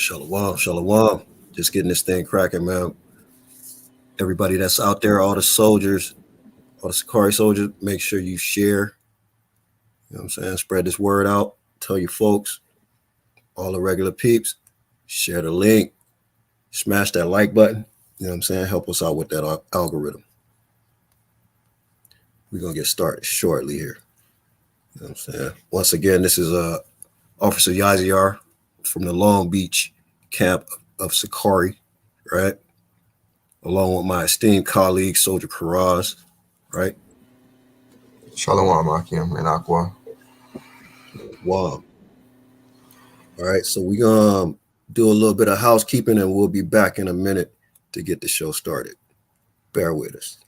Shalom, shalom. Just getting this thing cracking, man. Everybody that's out there, all the soldiers, all the SICARII soldiers, make sure you share. You know what I'm saying? Spread this word out. Tell your folks, all the regular peeps, share the link, smash that like button. You know what I'm saying? Help us out with that algorithm. We're going to get started shortly here. You know what I'm saying? Once again, this is Officer Yaziar from the Long Beach camp of SICARII, right? Along with my esteemed colleague, Soldier Karaz, right? Shalom, Akim and Aqua. Wow. All right, so we're going to do a little bit of housekeeping and we'll be back in a minute to get the show started. Bear with us.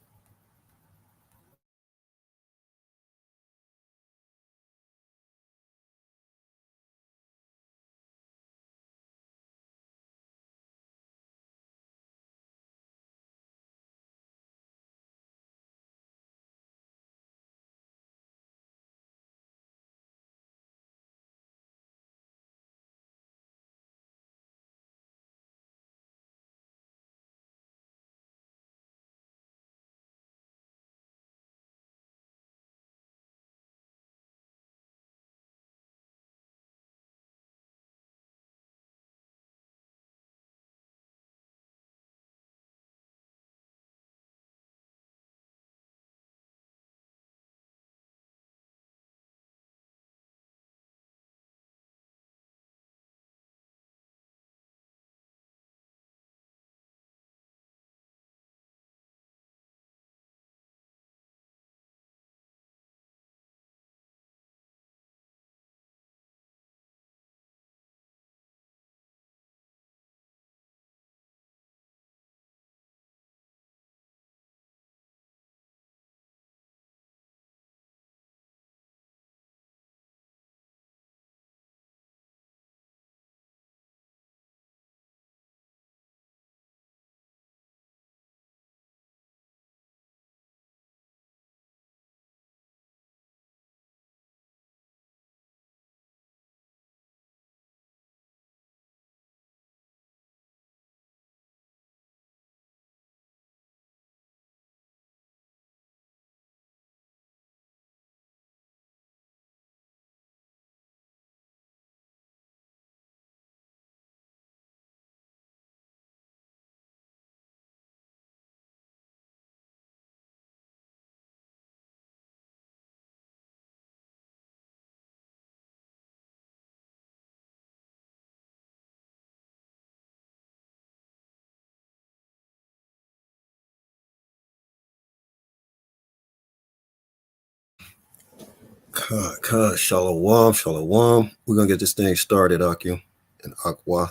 Shalom, shalom. We're going to get this thing started, Akim and Aqua.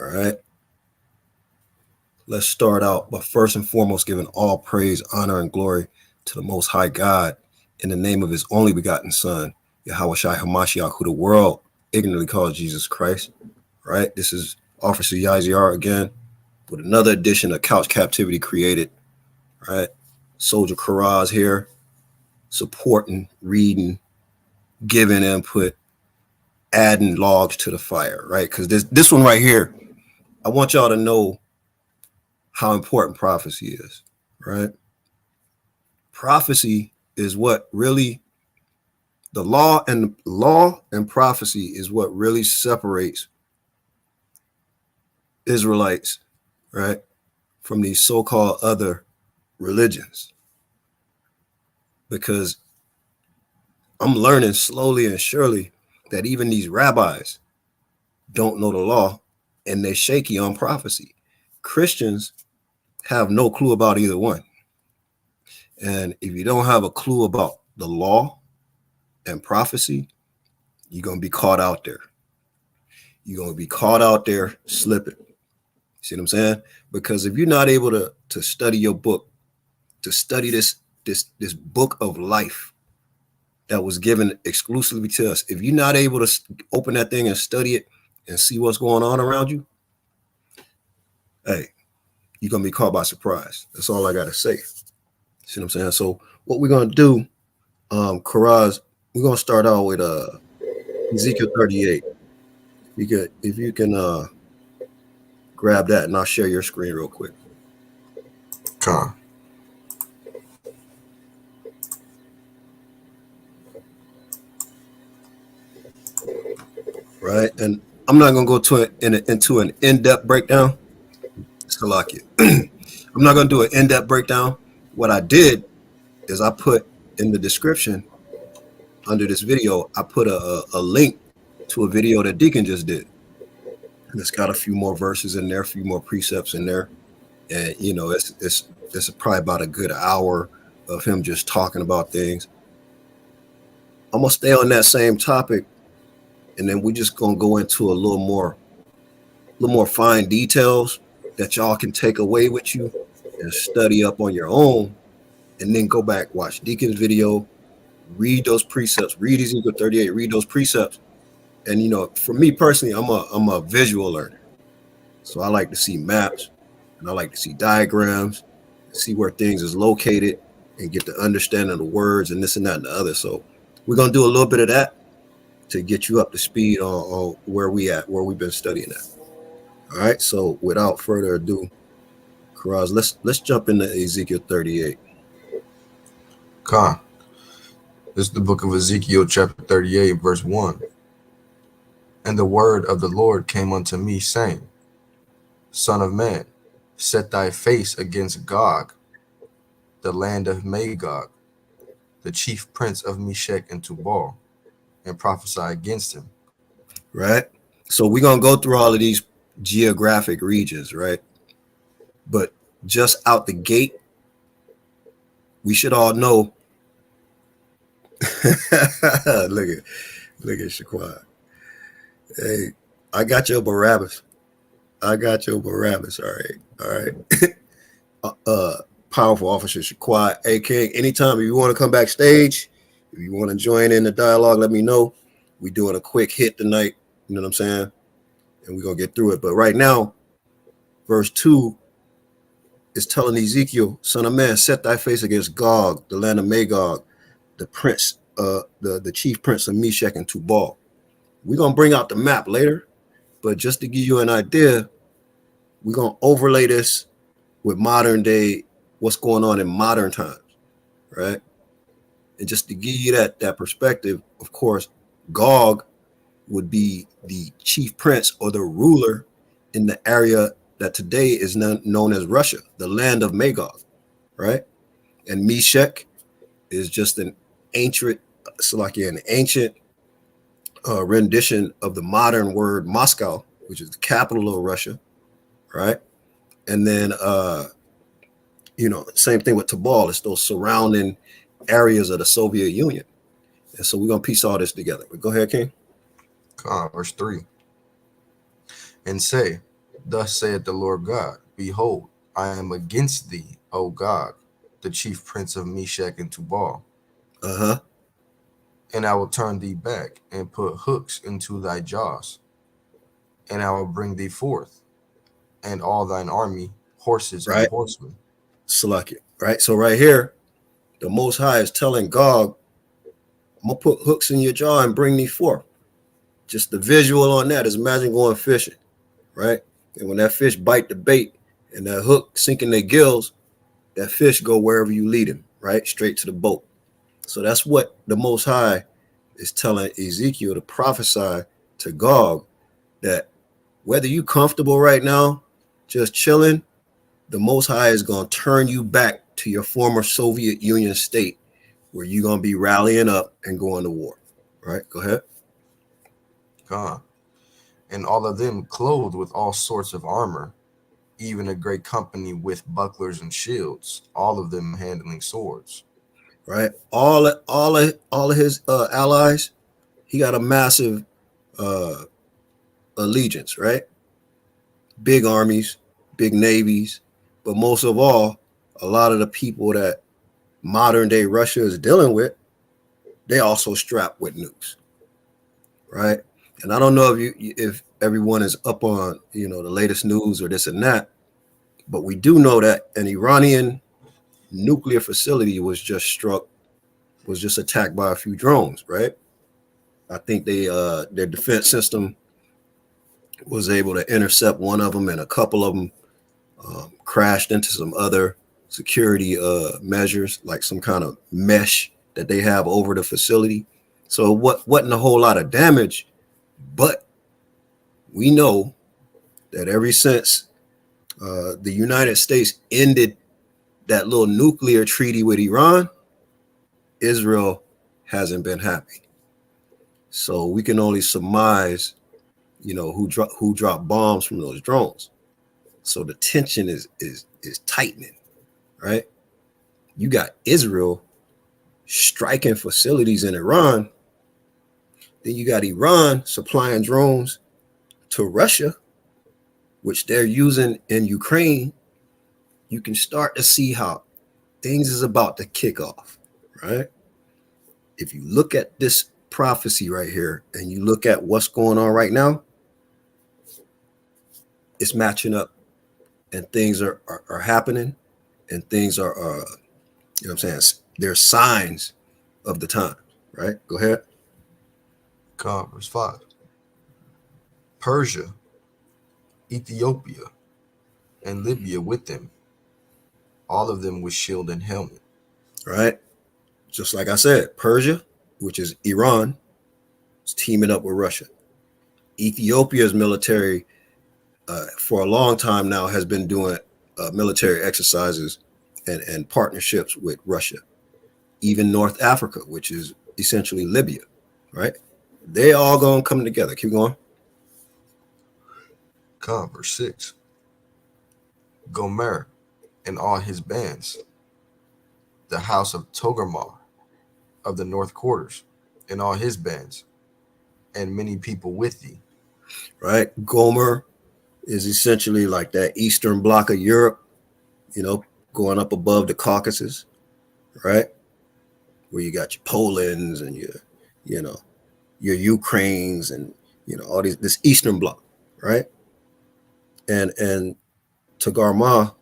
All right. Let's start out by first and foremost giving all praise, honor, and glory to the Most High God in the name of his only begotten Son, Yahawashi Hamashiach, who the world ignorantly calls Jesus Christ. Right? This is Officer Yaziar again with another edition of Couch Captivity Created. Right? Soldier Karaz here, supporting, reading, giving input, adding logs to the fire, right? Because this one right here, I want y'all to know how important prophecy is, right? Prophecy is what really, the law and prophecy is what really separates Israelites, right, from these so-called other religions. Because I'm learning slowly and surely that even these rabbis don't know the law and they're shaky on prophecy. Christians have no clue about either one. And if you don't have a clue about the law and prophecy, you're going to be caught out there. You're going to be caught out there slipping. See what I'm saying? Because if you're not able to study your book, to study this book of life that was given exclusively to us, if you're not able to open that thing and study it and see what's going on around you, hey, you're going to be caught by surprise. That's all I got to say. See what I'm saying? So what we're going to do, Karaz, we're going to start out with Ezekiel 38. if you can grab that, and I'll share your screen real quick. Con. Right, and I'm not gonna go into an in-depth breakdown. Salakia. I'm not gonna do an in-depth breakdown. What I did is I put in the description under this video, I put a link to a video that Deacon just did. And it's got a few more verses in there, a few more precepts in there. And you know, it's probably about a good hour of him just talking about things. I'm gonna stay on that same topic, and then we're just gonna go into a little more fine details that y'all can take away with you and study up on your own, and then go back, watch Deacon's video, read those precepts, read Ezekiel 38, read those precepts. And you know, for me personally, I'm a visual learner. So I like to see maps, and I like to see diagrams, see where things is located, and get the understanding of the words and this and that and the other. So we're gonna do a little bit of that to get you up to speed on where we've been studying at. All right. So without further ado, Karaz, let's jump into Ezekiel 38. Con. This is the book of Ezekiel, chapter 38, verse 1. And the word of the Lord came unto me, saying, Son of man, set thy face against Gog, the land of Magog, the chief prince of Meshech and Tubal, and prophesy against him. Right. So we're gonna go through all of these geographic regions, right? But just out the gate, we should all know. look at Shaquan. Hey, I got your Barabbas. All right. Powerful officer Shaquan. Hey, King, anytime if you want to come backstage, if you want to join in the dialogue, let me know. We doing a quick hit tonight. You know what I'm saying? And we're gonna get through it. But right now, verse 2 is telling Ezekiel, son of man, set thy face against Gog, the land of Magog, the prince, the chief prince of Meshech and Tubal. We're gonna bring out the map later, but just to give you an idea, we're gonna overlay this with modern day, what's going on in modern times, right? And just to give you that perspective, of course, Gog would be the chief prince or the ruler in the area that today is known as Russia, the land of Magog, right? And Meshech is just an ancient rendition of the modern word Moscow, which is the capital of Russia, right? And then, same thing with Tubal. It's those surrounding areas of the Soviet Union. And so we're going to piece all this together. But go ahead, King. Verse 3. And say, Thus saith the Lord God, Behold, I am against thee, O Gog, the chief prince of Meshech and Tubal. And I will turn thee back and put hooks into thy jaws, and I will bring thee forth, and all thine army, horses and horsemen. Select right? So right here, the Most High is telling Gog, I'm going to put hooks in your jaw and bring thee forth. Just the visual on that is imagine going fishing, right? And when that fish bite the bait and that hook sink in their gills, that fish go wherever you lead him, right? Straight to the boat. So that's what the Most High is telling Ezekiel to prophesy to Gog, that whether you comfortable right now, just chilling, the Most High is going to turn you back to your former Soviet Union state where you're going to be rallying up and going to war, right? Go ahead. And all of them clothed with all sorts of armor, even a great company with bucklers and shields, all of them handling swords. Right, all of his allies, he got a massive allegiance, right? Big armies, big navies, but most of all, a lot of the people that modern day Russia is dealing with, they also strapped with nukes, right? And I don't know if everyone is up on the latest news or this and that, but we do know that an Iranian nuclear facility was just attacked by a few drones, right? I think their defense system was able to intercept one of them, and a couple of them crashed into some other security measures, like some kind of mesh that they have over the facility. So wasn't a whole lot of damage, but we know that ever since the United States ended that little nuclear treaty with Iran, Israel hasn't been happy. So we can only surmise, who dropped bombs from those drones. So the tension is tightening, right? You got Israel striking facilities in Iran. Then you got Iran supplying drones to Russia, which they're using in Ukraine. You can start to see how things is about to kick off, right? If you look at this prophecy right here and you look at what's going on right now, it's matching up, and things are happening, and things are, you know what I'm saying? There's signs of the time, right? Go ahead. Verse 5. Persia, Ethiopia, and Libya with them, all of them with shield and helmet. Right? Just like I said, Persia, which is Iran, is teaming up with Russia. Ethiopia's military, for a long time now, has been doing military exercises and partnerships with Russia. Even North Africa, which is essentially Libya, right? They all gonna come together. Keep going. Verse 6. Gomer and all his bands, the house of Togarmah of the north quarters, and all his bands, and many people with thee. Right? Gomer is essentially like that eastern bloc of Europe, going up above the Caucasus, right? Where you got your Polands and your Ukraines and all this eastern bloc, right? And Togarmah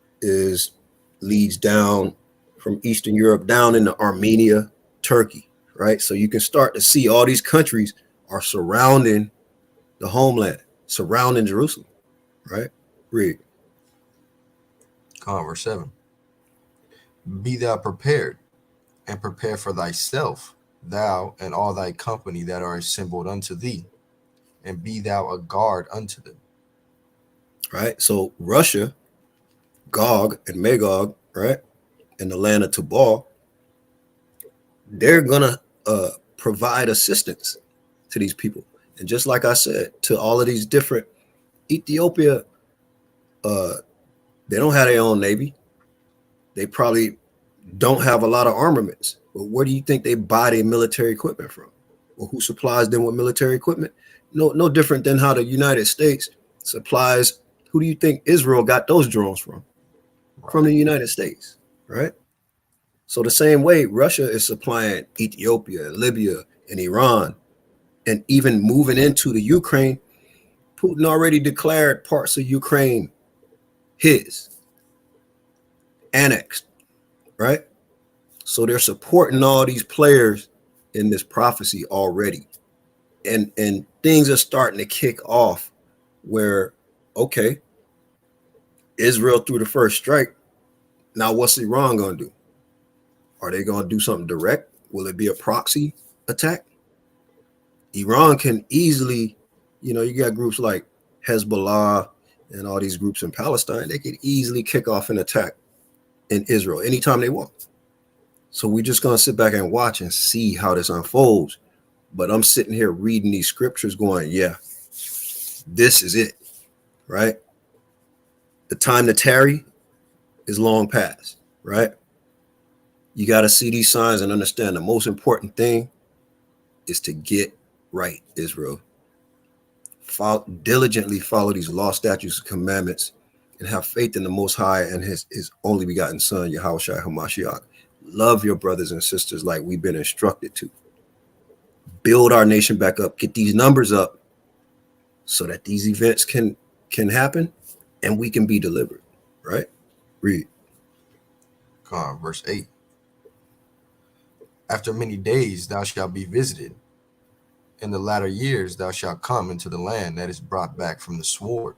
leads down from Eastern Europe down into Armenia, Turkey, right? So you can start to see all these countries are surrounding the homeland, surrounding Jerusalem, right? Read. Verse 7. Be thou prepared, and prepare for thyself, thou and all thy company that are assembled unto thee, and be thou a guard unto them. Right? So Russia, Gog and Magog, right? In the land of Tubal, they're gonna provide assistance to these people. And just like I said, to all of these different Ethiopia, they don't have their own navy. They probably don't have a lot of armaments. But where do you think they buy their military equipment from? Or who supplies them with military equipment? No different than how the United States supplies. Who do you think Israel got those drones from? Right. From the United States, right? So the same way Russia is supplying Ethiopia, Libya, and Iran, and even moving into the Ukraine. Putin already declared parts of Ukraine his, annexed, right? So they're supporting all these players in this prophecy already. And things are starting to kick off where, okay, Israel threw the first strike. Now what's Iran going to do? Are they going to do something direct? Will it be a proxy attack? Iran can easily, you got groups like Hezbollah and all these groups in Palestine. They could easily kick off an attack in Israel anytime they want. So we're just going to sit back and watch and see how this unfolds. But I'm sitting here reading these scriptures going, yeah, this is it, right? The time to tarry is long past, right? You got to see these signs and understand the most important thing is to get right, Israel. Diligently follow these law, statutes, and commandments, and have faith in the Most High and his only begotten Son, Yahushua HaMashiach. Love your brothers and sisters like we've been instructed to. Build our nation back up, get these numbers up so that these events can happen and we can be delivered, right? Read. Verse 8. After many days thou shalt be visited, In the latter years thou shalt come into the land that is brought back from the sword,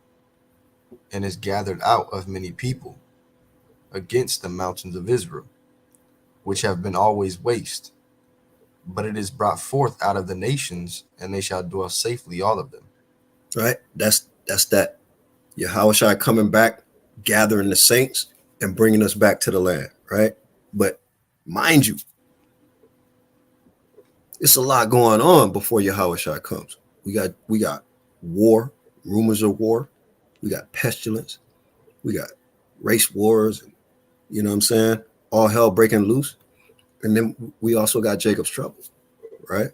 and is gathered out of many people, against the mountains of Israel, which have been always waste. But it is brought forth out of the nations, and they shall dwell safely, all of them. Right? That's that Yahushua coming back, gathering the saints and bringing us back to the land, right? But mind you, it's a lot going on before Yahushua comes. We got war, rumors of war. We got pestilence. We got race wars. You know what I'm saying? All hell breaking loose. And then we also got Jacob's trouble, right?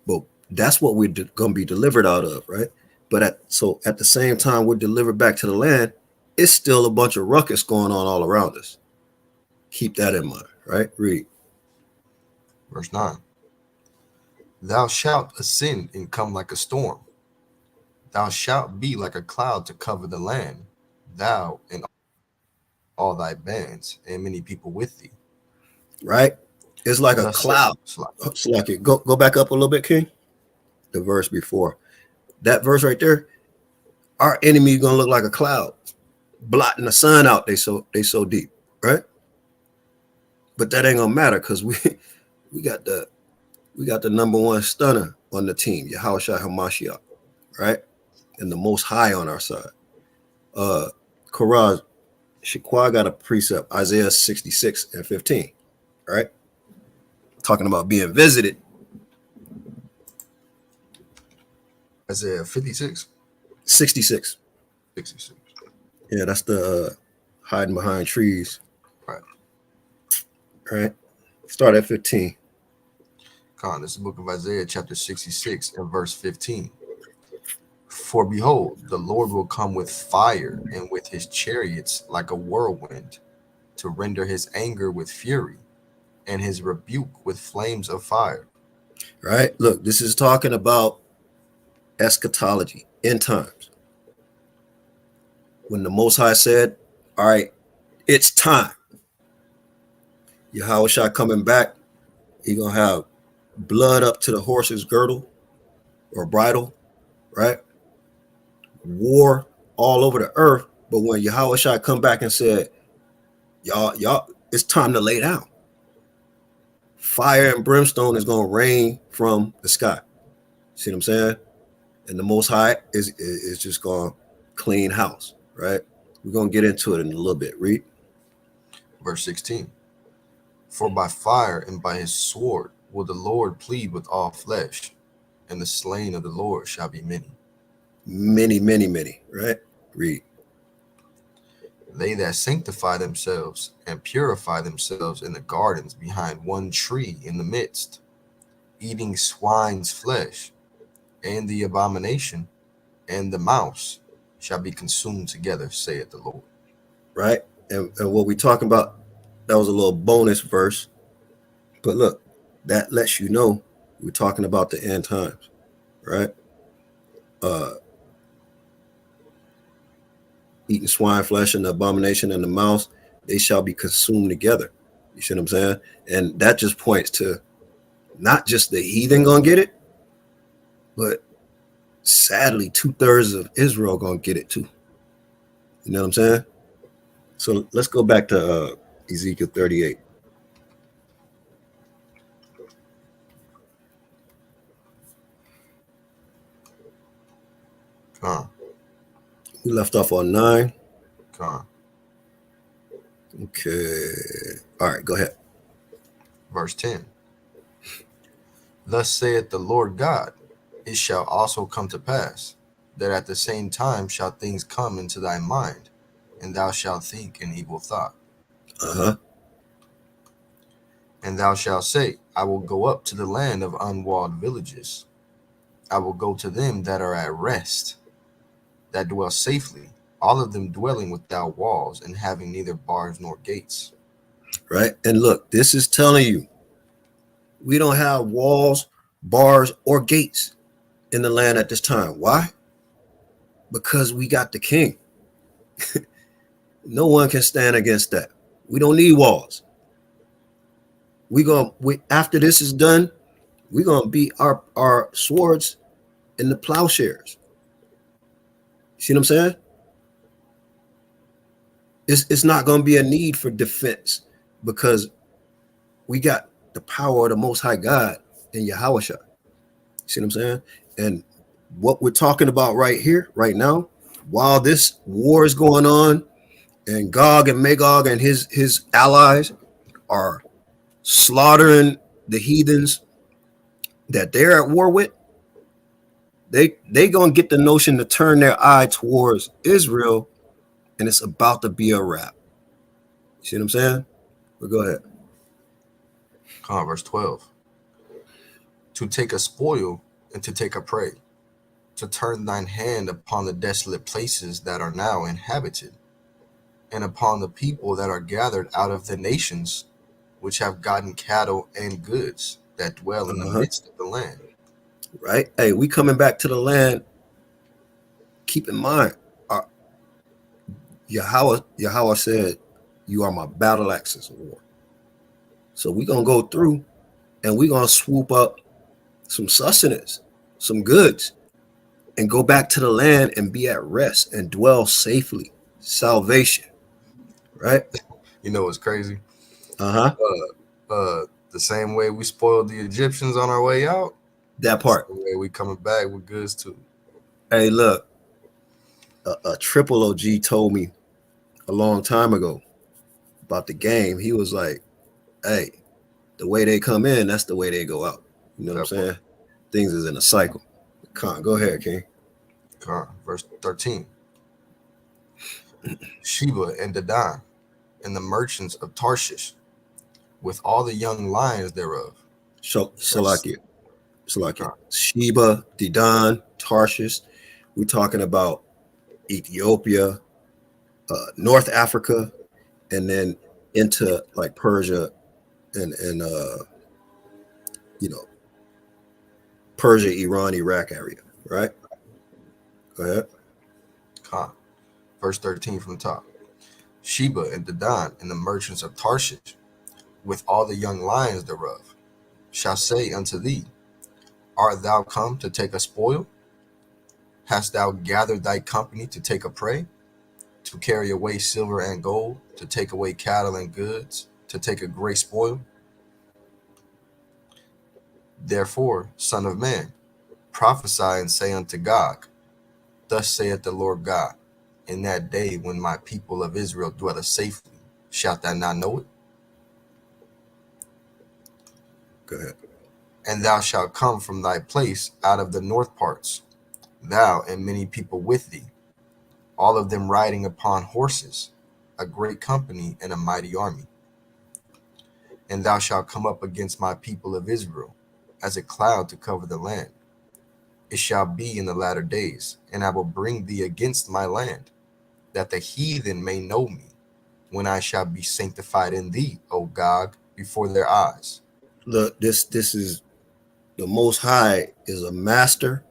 But that's what we're going to be delivered out of, right? But at the same time we're delivered back to the land, it's still a bunch of ruckus going on all around us. Keep that in mind, right? Read. Verse 9. Thou shalt ascend and come like a storm. Thou shalt be like a cloud to cover the land, thou and all thy bands, and many people with thee. Right? It's like a Thus cloud. It's like it. Go back up a little bit, King. The verse before. That verse right there, our enemy is gonna look like a cloud, blotting the sun out. They so deep, right? But that ain't gonna matter because we got the number one stunner on the team, Yahushua Hamashiach, right? And the Most High on our side. Korah, Shaqua got a precept, Isaiah 66 and 15, right? Talking about being visited. Isaiah 56? 66. 66. Yeah, that's the hiding behind trees. Right. Right. Start at 15. Con, this is the book of Isaiah, chapter 66, and verse 15. For behold, the Lord will come with fire, and with his chariots like a whirlwind, to render his anger with fury, and his rebuke with flames of fire. Right. Look, this is talking about eschatology, end times. When the Most High said, all right, it's time. Yahushua coming back, he gonna have blood up to the horse's girdle or bridle, right? War all over the earth. But when Yahushua come back and said, y'all, it's time to lay down. Fire and brimstone is gonna rain from the sky. See what I'm saying? And the Most High is just gonna clean house, right? We're gonna get into it in a little bit. Read. Verse 16. For by fire and by his sword will the Lord plead with all flesh, and the slain of the Lord shall be many. Many, many, many, right? Read. They that sanctify themselves and purify themselves in the gardens behind one tree in the midst, eating swine's flesh, and the abomination and the mouse shall be consumed together, saith the Lord. Right? And what we talking about, that was a little bonus verse. But look, that lets you know we're talking about the end times, right? Eating swine flesh and the abomination and the mouse, they shall be consumed together. You see what I'm saying? And that just points to not just the heathen gonna get it, but sadly 2/3 of Israel gonna get it too. You know what I'm saying? So let's go back to Ezekiel 38. We left off on 9. Okay. All right, go ahead. Verse 10. Thus saith the Lord God, it shall also come to pass, that at the same time shall things come into thy mind, and thou shalt think an evil thought. And thou shalt say, I will go up to the land of unwalled villages. I will go to them that are at rest, that dwell safely, all of them dwelling without walls and having neither bars nor gates. Right. And look, this is telling you we don't have walls, bars, or gates in the land at this time. Why? Because we got the king. No one can stand against that. We don't need walls. After this is done, We're gonna beat our swords in the plowshares. See what I'm saying? It's not gonna be a need for defense because we got the power of the Most High God in Yahweh. See what I'm saying? And what we're talking about right here, right now, while this war is going on, and Gog and Magog and his allies are slaughtering the heathens that they're at war with, they gonna get the notion to turn their eye towards Israel, and it's about to be a wrap. See what I'm saying? But go ahead. Verse 12. To take a spoil and to take a prey, to turn thine hand upon the desolate places that are now inhabited, and upon the people that are gathered out of the nations, which have gotten cattle and goods, that dwell in the midst of the land. Right? Hey, we coming back to the land. Keep in mind, Yahweh said, "You are my battle axes of war." So we're gonna go through and we're gonna swoop up some sustenance, some goods, and go back to the land and be at rest and dwell safely. Salvation. Right? You know what's crazy? Uh-huh. The same way we spoiled the Egyptians on our way out, that part. The way we coming back with goods too. Hey, look, a triple OG told me a long time ago about the game. He was like, "Hey, the way they come in, that's the way they go out." You know what I'm saying? Things is in a cycle. Go ahead, King. Verse 13. Sheba and Dedan and the merchants of Tarshish, with all the young lions thereof. Salakia. Sheba, Dedan, Tarshish. We're talking about Ethiopia, North Africa, and then into like Persia and Persia, Iran, Iraq area, right? Go ahead. Verse 13 from the top. Sheba and Dedan and the merchants of Tarshish, with all the young lions thereof, shall say unto thee, Art thou come to take a spoil? Hast thou gathered thy company to take a prey? To carry away silver and gold, to take away cattle and goods, to take a great spoil? Therefore, son of man, prophesy and say unto Gog, Thus saith the Lord God, in that day when my people of Israel dwelleth safely, shalt thou not know it? Go ahead. And thou shalt come from thy place out of the north parts, thou and many people with thee, all of them riding upon horses, a great company and a mighty army. And thou shalt come up against my people of Israel, as a cloud to cover the land. It shall be in the latter days, and I will bring thee against my land, that the heathen may know me, when I shall be sanctified in thee, O Gog, before their eyes. Look, this is the Most High is a master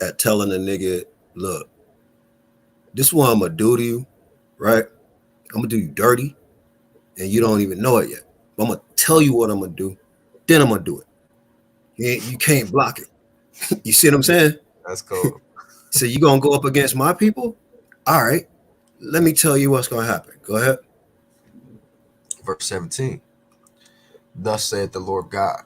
at telling a nigga, look, this is what I'm gonna do to you, right? I'm gonna do you dirty, and you don't even know it yet. But I'm gonna tell you what I'm gonna do, then I'm gonna do it. You can't block it. You see what I'm saying? That's cool. So you gonna go up against my people? All right. Let me tell you what's gonna happen. Go ahead. Verse 17. Thus saith the Lord God,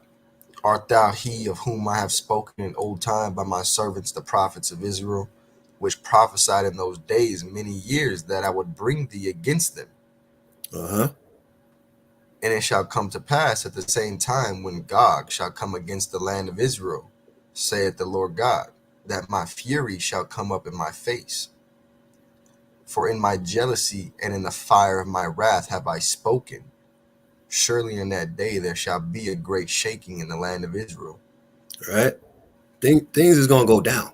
Art thou he of whom I have spoken in old time by my servants the prophets of Israel, which prophesied in those days many years that I would bring thee against them? And it shall come to pass at the same time when Gog shall come against the land of Israel, saith the Lord God, that my fury shall come up in my face. For in my jealousy and in the fire of my wrath have I spoken. Surely in that day there shall be a great shaking in the land of Israel. All right. Things is going to go down.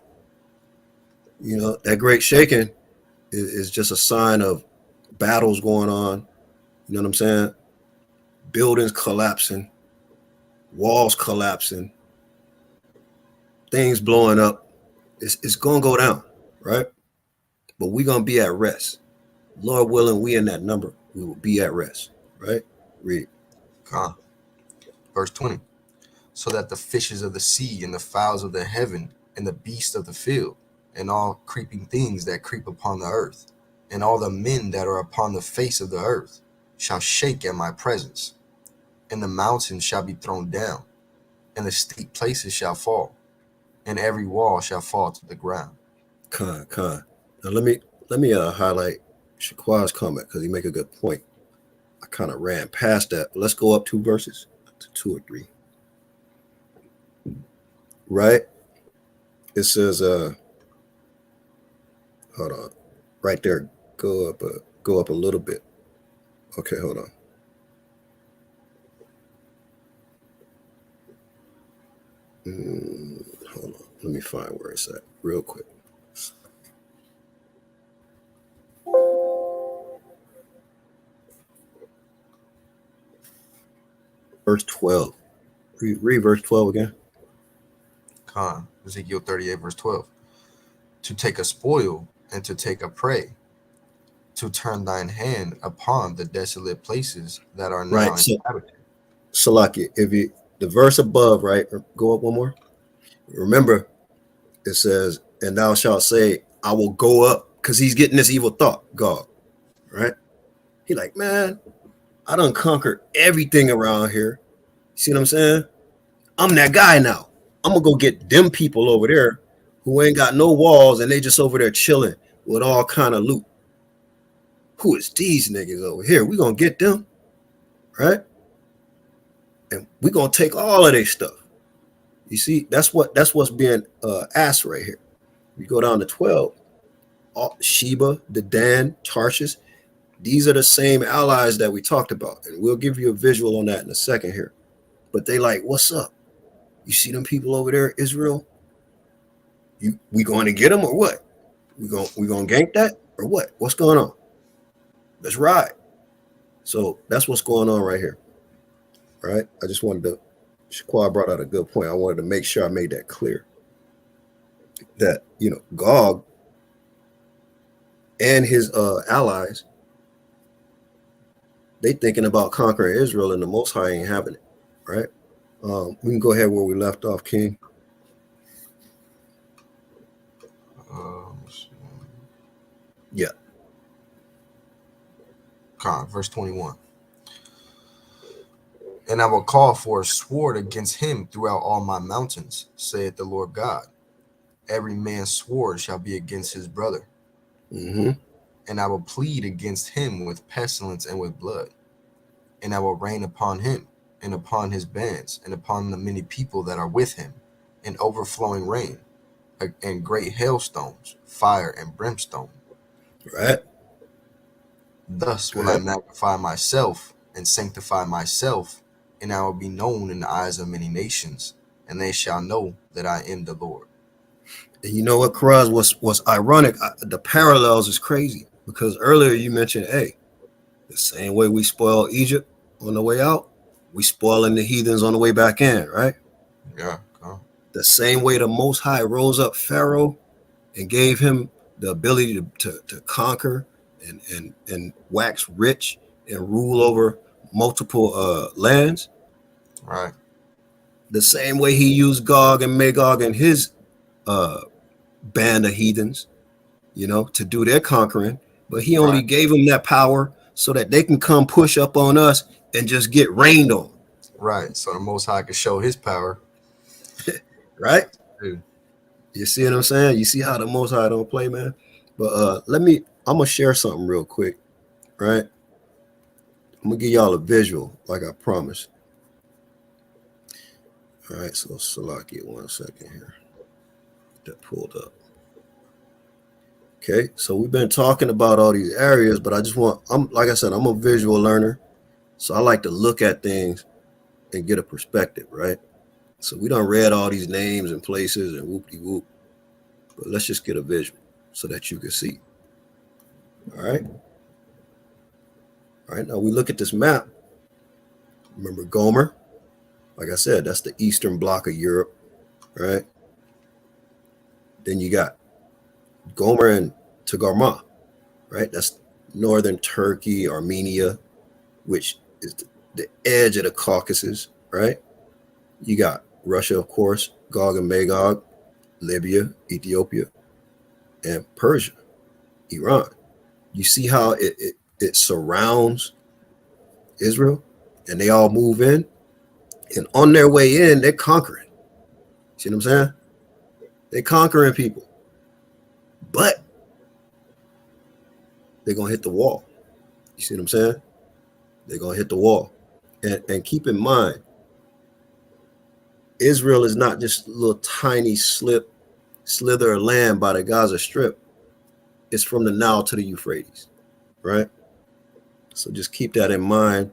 You know, that great shaking is just a sign of battles going on. You know what I'm saying? Buildings collapsing, walls collapsing, things blowing up. It's going to go down, right? But we're going to be at rest. Lord willing, we in that number. We will be at rest, right? Read. Verse 20. so that the fishes of the sea and the fowls of the heaven and the beasts of the field and all creeping things that creep upon the earth and all the men that are upon the face of the earth shall shake at my presence, and the mountains shall be thrown down, and the steep places shall fall, and every wall shall fall to the ground. Con. Now let me highlight Shaqua's comment because he make a good point. I kind of ran past that. Let's go up 2 verses to 2 or 3. Right? It says, hold on, right there. Go up a little bit. Okay, hold on. Hold on. Let me find where it's at real quick. Verse 12. Read verse 12 again. Con, Ezekiel 38, verse 12. To take a spoil and to take a prey, to turn thine hand upon the desolate places that are now Right. inhabited. Salaki, if you the verse above, right? Go up one more. Remember, it says, and thou shalt say, I will go up, because he's getting this evil thought, God. Right? He like, man, I done conquered everything around here. See what I'm saying? I'm that guy now. I'm gonna go get them people over there who ain't got no walls and they just over there chilling with all kind of loot. Who is these niggas over here? We gonna get them, right? And we gonna take all of their stuff. You see, that's what's being asked right here. You go down to 12. Sheba, Dedan, Tarshish. These are the same allies that we talked about, and we'll give you a visual on that in a second here. But they like, what's up? You see them people over there, Israel? We going to get them or what? We going to gank that or what? What's going on? Let's ride. So that's what's going on right here. All right. I just wanted to. Shaquan brought out a good point. I wanted to make sure I made that clear. That Gog and his allies, they thinking about conquering Israel, and the Most High ain't having it. Right. We can go ahead where we left off, King. Yeah. Verse 21. And I will call for a sword against him throughout all my mountains, saith the Lord God. Every man's sword shall be against his brother. Mm-hmm. And I will plead against him with pestilence and with blood. And I will rain upon him, and upon his bands, and upon the many people that are with him, an overflowing rain, and great hailstones, fire and brimstone. Right. Thus will I magnify myself and sanctify myself, and I will be known in the eyes of many nations, and they shall know that I am the Lord. And you know what, Karaz, what's ironic? The parallels is crazy, because earlier you mentioned, hey, the same way we spoil Egypt on the way out, we spoiling the heathens on the way back in, right? Yeah. The same way the Most High rose up Pharaoh and gave him the ability to conquer and wax rich and rule over multiple lands. Right. The same way he used Gog and Magog and his band of heathens, to do their conquering, but he only gave them that power so that they can come push up on us and just get rained on. Right. So the Most High can show his power. Right? Dude. You see what I'm saying? You see how the Most High don't play, man? But I'm going to share something real quick, right? I'm going to give y'all a visual like I promised. All right, so Salaki, 1 second here. That pulled up. Okay, so we've been talking about all these areas, but like I said, I'm a visual learner. So I like to look at things and get a perspective, right? So we done read all these names and places and whoop-de-whoop, but let's just get a visual so that you can see. All right. All right, now we look at this map. Remember Gomer? Like I said, that's the eastern block of Europe, right? Then you got Gomer and Togarmah, right? That's northern Turkey, Armenia, which is the edge of the Caucasus, right? You got Russia, of course, Gog and Magog, Libya, Ethiopia, and Persia, Iran. You see how it surrounds Israel, and they all move in, and on their way in, they're conquering. See what I'm saying? They're conquering people, but they're gonna hit the wall. You see what I'm saying? They're gonna hit the wall, and keep in mind, Israel is not just a little tiny slither of land by the Gaza Strip. It's from the Nile to the Euphrates, right? So just keep that in mind.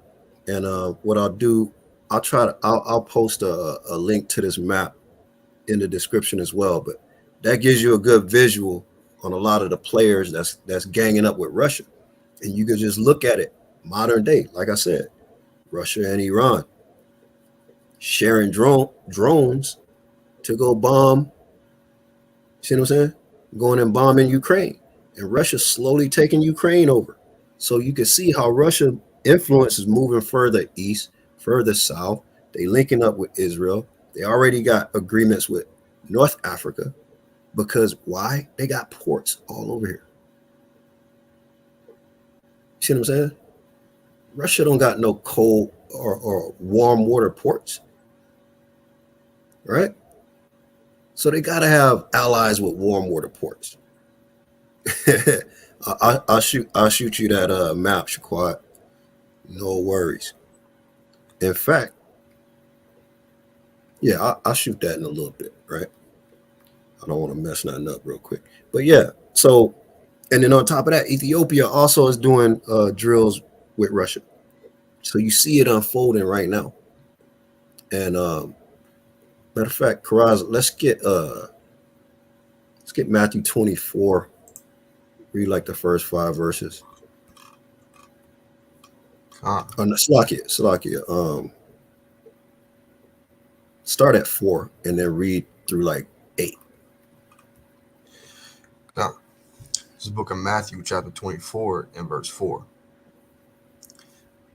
And what I'll do, I'll post a link to this map in the description as well. But that gives you a good visual on a lot of the players that's ganging up with Russia, and you can just look at it modern day. Like I said, Russia and Iran sharing drones to go bomb. See what I'm saying? Going and bombing Ukraine, and Russia slowly taking Ukraine over. So you can see how Russia influence is moving further east, further south. They linking up with Israel. They already got agreements with North Africa, because why? They got ports all over here. See what I'm saying? Russia don't got no cold or warm water ports, right? So they got to have allies with warm water ports. I'll shoot you that map, Shaquat. No worries. In fact, yeah, I'll shoot that in a little bit, right? I don't want to mess nothing up real quick. But yeah, so, and then on top of that, Ethiopia also is doing drills with Russia. So you see it unfolding right now. And matter of fact, Karaz, let's get Matthew 24. Read like the first 5 verses. Slakia. Start at 4 and then read through like 8. Now, this is the book of Matthew, chapter 24, and verse 4.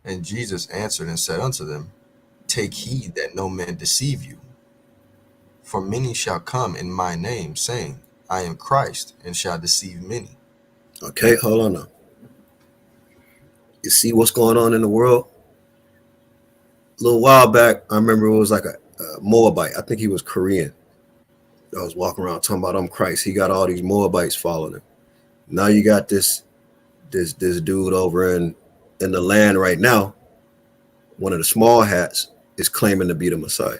And Jesus answered and said unto them, Take heed that no man deceive you. For many shall come in my name, saying, I am Christ, and shall deceive many. Okay, hold on now. You see what's going on in the world? A little while back, I remember it was like a Moabite. I think he was Korean. I was walking around talking about I'm Christ. He got all these Moabites following him. Now you got this dude over in the land right now. One of the small hats is claiming to be the Messiah.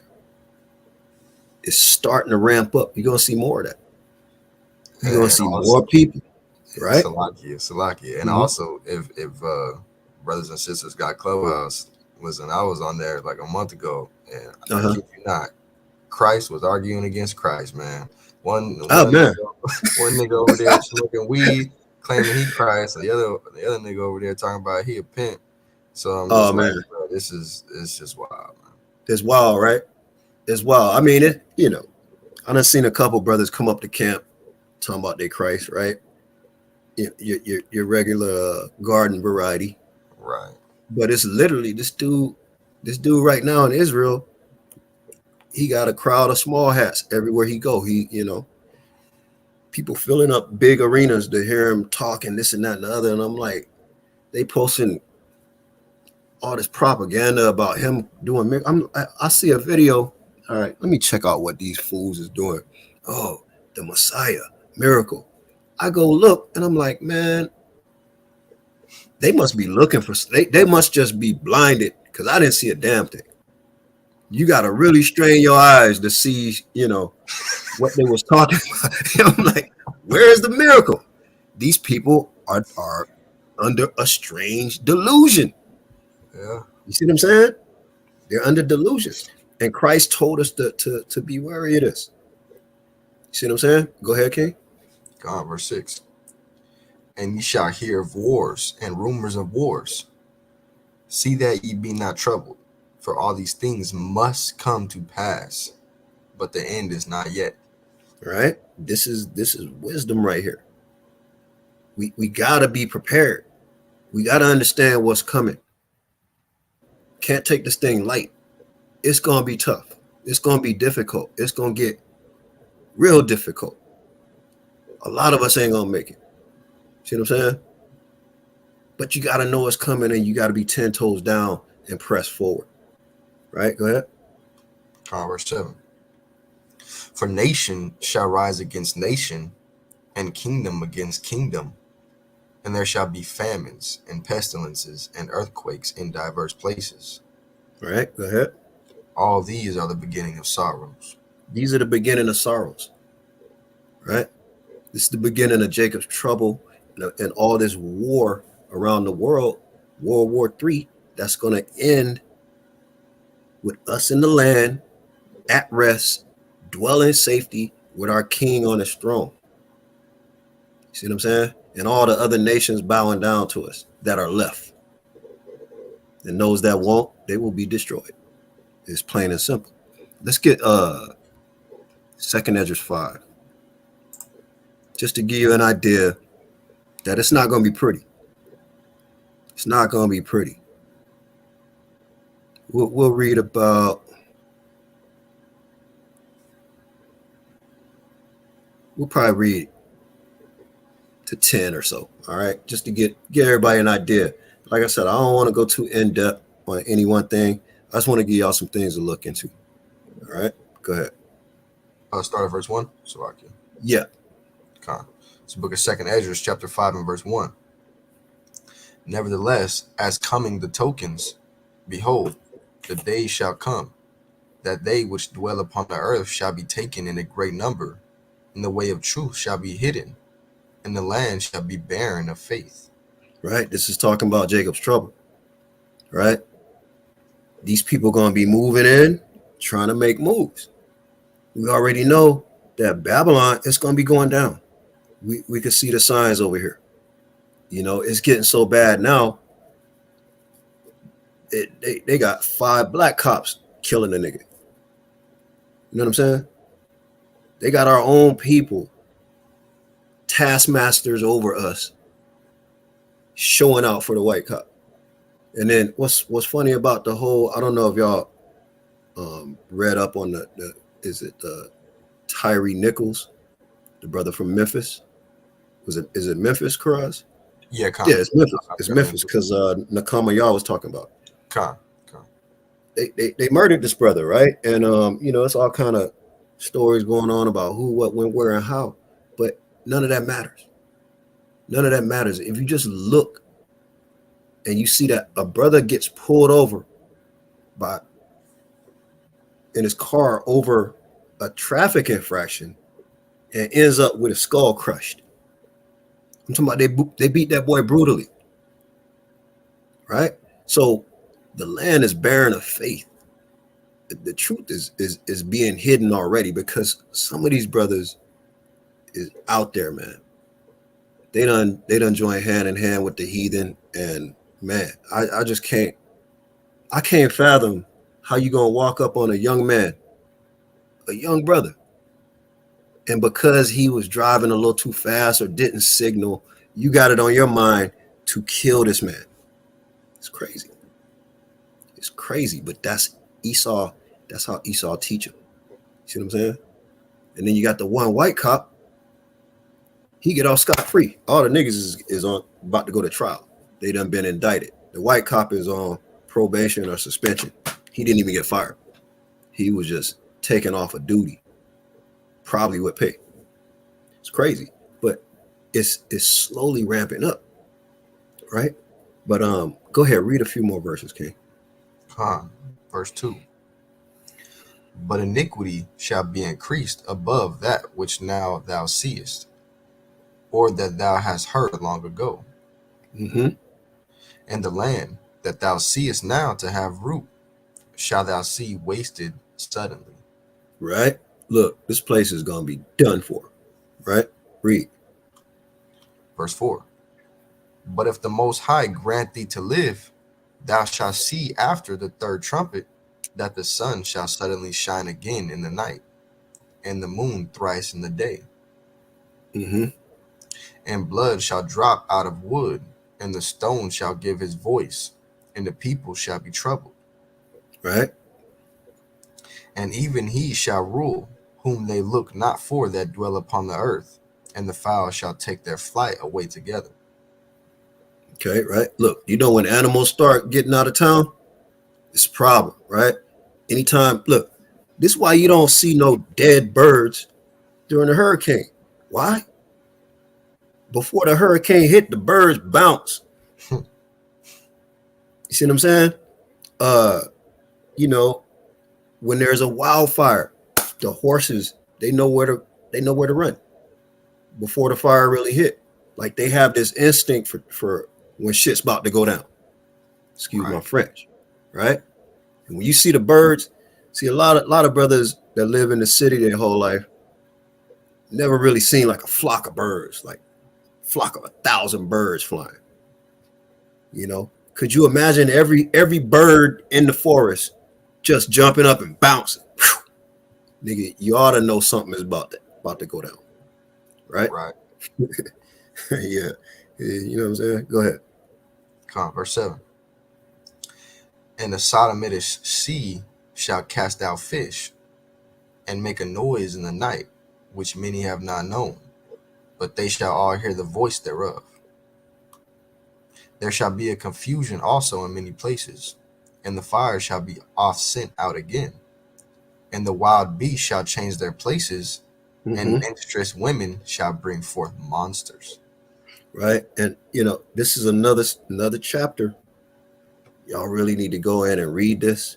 It's starting to ramp up. You're gonna see more of that. You're gonna see more people, right? Salakia. And also, if brothers and sisters got Clubhouse, listen, I was on there like a month ago, and I kid you not, Christ was arguing against Christ, man. One nigga over there smoking weed, claiming he Christ. The other nigga over there talking about he a pimp. So I'm just like, bro, it's just wild, man. It's wild, right? It's wild. I mean, I done seen a couple brothers come up to camp talking about they Christ, right? Your regular garden variety, right? But it's literally this dude right now in Israel. He got a crowd of small hats everywhere he go. People filling up big arenas to hear him talking this and that and the other. And I'm like, they posting all this propaganda about him doing. I see a video. All right, let me check out what these fools is doing. Oh, the Messiah, miracle. I go look and I'm like, man, they must be looking for. They must just be blinded because I didn't see a damn thing. You got to really strain your eyes to see, what they was talking about. I'm like, where's the miracle? These people are under a strange delusion. Yeah. You see what I'm saying? They're under delusion. And Christ told us to be wary of this. You see what I'm saying? Go ahead, King. God, verse 6. And ye shall hear of wars and rumors of wars. See that ye be not troubled. For all these things must come to pass, but the end is not yet. Right? This is wisdom right here. We gotta be prepared. We gotta understand what's coming. Can't take this thing light. It's gonna be tough. It's going to be difficult. It's going to get real difficult. A lot of us ain't going to make it. See what I'm saying? But you got to know it's coming, and you got to be 10 toes down and press forward. Right? Go ahead. Verse 7. For nation shall rise against nation, and kingdom against kingdom, and there shall be famines and pestilences and earthquakes in diverse places. Right? Go ahead. All these are the beginning of sorrows. These are the beginning of sorrows. Right? This is the beginning of Jacob's trouble and all this war around the world, World War III, that's going to end with us in the land, at rest, dwell in safety with our king on his throne. See what I'm saying? And all the other nations bowing down to us that are left. And those that won't, they will be destroyed. It's plain and simple. Let's get 2 Ezra 5. Just to give you an idea that it's not going to be pretty. It's not going to be pretty. We'll read about, we'll probably read to 10 or so, all right? Just to get everybody an idea. Like I said, I don't want to go too in-depth on any one thing. I just want to give y'all some things to look into. All right? Go ahead. Start at verse 1, so I can. Yeah. Okay. It's the book of 2 Ezra, chapter 5 and verse 1. Nevertheless, as coming the tokens, behold, the days shall come, that they which dwell upon the earth shall be taken in a great number, and the way of truth shall be hidden, and the land shall be barren of faith. Right? This is talking about Jacob's trouble. Right? These people going to be moving in, trying to make moves. We already know that Babylon is going to be going down. We can see the signs over here. You know, it's getting so bad now. They got 5 black cops killing a nigga. You know what I'm saying? They got our own people, taskmasters over us, showing out for the white cop. And then what's funny about the whole, I don't know if y'all read up on the is it Tyree Nichols, the brother from Memphis? Is it Memphis, Karaz? Yeah, yeah, it's Memphis. It's Memphis because Nakama Yah was talking about. They murdered this brother, right? And you know, it's all kind of stories going on about who, what, when, where, and how. But none of that matters. None of that matters. If you just look and you see that a brother gets pulled over in his car over a traffic infraction and ends up with his skull crushed. I'm talking about they beat that boy brutally, right? So the land is barren of faith. The truth is being hidden already because some of these brothers is out there, man. They done join hand in hand with the heathen, and man, I just can't fathom how you gonna walk up on a young man, a young brother, and because he was driving a little too fast or didn't signal, you got it on your mind to kill this man. It's crazy. It's crazy, but that's Esau. That's how Esau teach him. See what I'm saying? And then you got the one white cop. He get off scot-free. All the niggas is on about to go to trial. They done been indicted. The white cop is on probation or suspension. He didn't even get fired. He was just taken off of duty, probably with pay. It's crazy, but it's slowly ramping up, right? But go ahead, read a few more verses, King. Verse 2. But iniquity shall be increased above that which now thou seest, or that thou hast heard long ago. Mm-hmm. And the land that thou seest now to have root, shall thou see wasted suddenly. Right? Look, this place is going to be done for, right? Read. Verse 4. But if the Most High grant thee to live, thou shalt see after the third trumpet that the sun shall suddenly shine again in the night, and the moon thrice in the day. Mm-hmm. And blood shall drop out of wood, and the stone shall give his voice, and the people shall be troubled. Right. And even he shall rule, whom they look not for that dwell upon the earth, and the fowl shall take their flight away together. Okay, right? Look, you know when animals start getting out of town, it's a problem, right? Anytime, look, this is why you don't see no dead birds during a hurricane. Why? Before the hurricane hit, the birds bounce. You see what I'm saying? You know, when there's a wildfire, the horses, they know where to run before the fire really hit. Like they have this instinct for when shit's about to go down. Excuse my French, right? And when you see the birds, see a lot of brothers that live in the city their whole life never really seen like a flock of birds, like flock of 1,000 birds flying. You know, could you imagine every bird in the forest just jumping up and bouncing? Whew. Nigga, you ought to know something is about to go down, right? Right. Yeah, you know what I'm saying. Go ahead. Verse 7. And the Sodomitish sea shall cast out fish, and make a noise in the night, which many have not known, but they shall all hear the voice thereof. There shall be a confusion also in many places, and the fire shall be oft sent out again, and the wild beasts shall change their places, and menstruous women shall bring forth monsters. Right, and you know this is another chapter. Y'all really need to go in and read this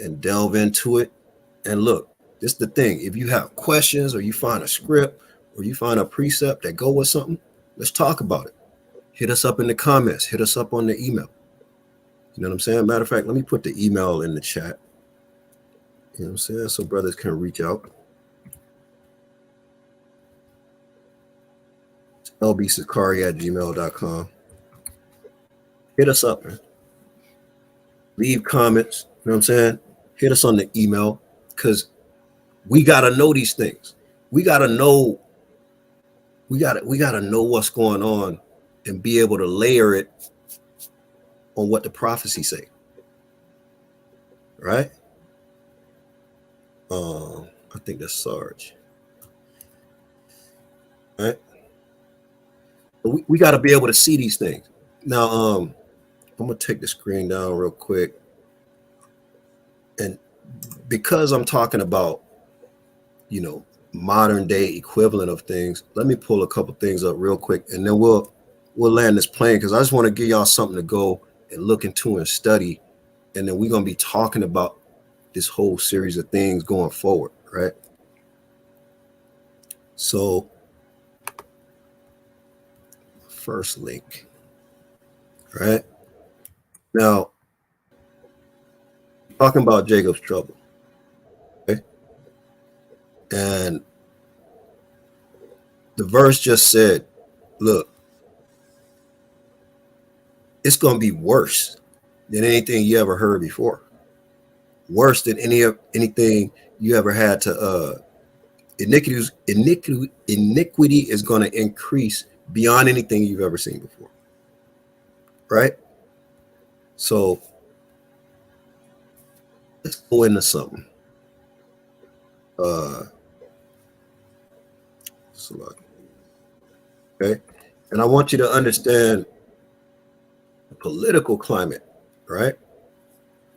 and delve into it. And look, this is the thing. If you have questions or you find a script or you find a precept that go with something, let's talk about it. Hit us up in the comments. Hit us up on the email. You know what I'm saying? Matter of fact, let me put the email in the chat. You know what I'm saying? So brothers can reach out. It's lbsicari@gmail.com. Hit us up, man. Leave comments. You know what I'm saying? Hit us on the email because we gotta know these things. We gotta know what's going on and be able to layer it on what the prophecy say. Right? I think that's Sarge. Right? But we got to be able to see these things. Now, I'm gonna take the screen down real quick, and because I'm talking about, you know, modern day equivalent of things, let me pull a couple things up real quick, and then we'll land this plane because I just want to give y'all something to go and look into and study, and then we're gonna be talking about this whole series of things going forward, right? So, first link, right? Now, talking about Jacob's trouble, okay? And the verse just said, look, it's going to be worse than anything you ever heard before. Worse than anything you ever had to iniquity is going to increase beyond anything you've ever seen before. Right? So let's go into something. Okay. And I want you to understand the political climate, right?